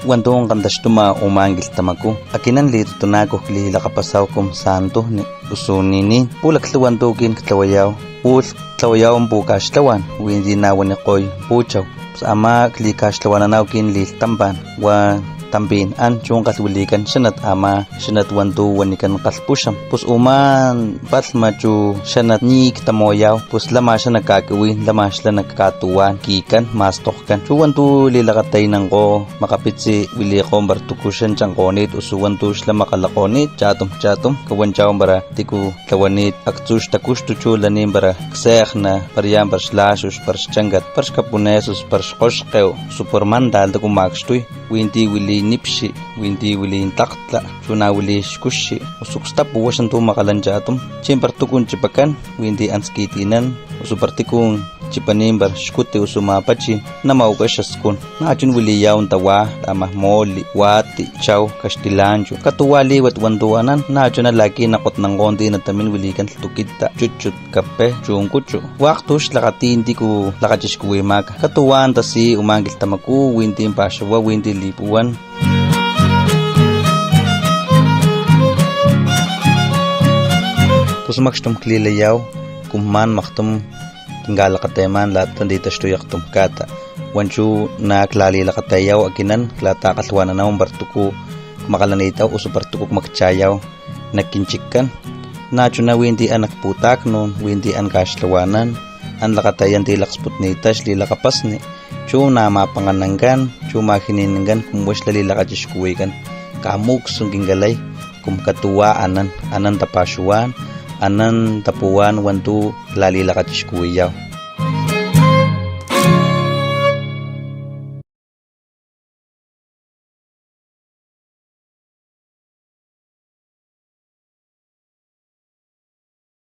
wantong kantashtuma umangil tamaku. Akinan lito tunako klila kapasaw kum santo ni usunini. Pulak tlawantokin katlawayaw. Pul tlawayaw ang bukas tlawan. Windi nawan ni koy puchaw. Sama klikas tlawananaw kin lil tamban. Wa tampin an chung katwilikan sanat ama sanat wantu wanikan kalpusyam pus uman patmachu sanat ni kitamoyaw pus lama siya nagkakawin lama siya nagkatuwan kikan mastokkan chu wantu lilakatay nang ko makapit si wili ko bartukusyan chang konit usuwantu siya makalakonit chatum kawan chawang bara tiku kawanit aktus takus tu chulanin bara ksek na pariyam bar slasus bar changat par kapunesus par koskeo superman dal to kumakstoy winti wili nipsi winti wili takta chuna wili skushi usuksta puwasan tu makalanjatum chimper tukun cipakan winti anskitinan usupartikung cipanimbar skuti usumapachi na maukasyaskun na achun wili yaun tawa tamah moli wati chaw kastilanjo katuwali wat wanduanan na achun na laki nakot ng konti na tamin wilikan tukita chuchut kape chungkucho waktus lakati hindi ko lakachis kuwimak katuwan tasi umangil tamaku winti impasyawa winti lipuan. Pus makstum klilayaw kumman maktum tinggala kateman lahat nandito stuyak kata wanchu na klali lakatayaw akinan klata katwana na bartuko makalanitaw uso bartuko makchayaw nakinchikan nacho na winti anak putak no winti an kaslawanan an lakatayan tilak sputnitas lila kapasni chu na mapangananggan chu makinininggan kumwas lalila kajiskuwikan kamuk sungging galay kumkatuwa anan tapasuan anan tapuan wantu lalila kajiskuwiyaw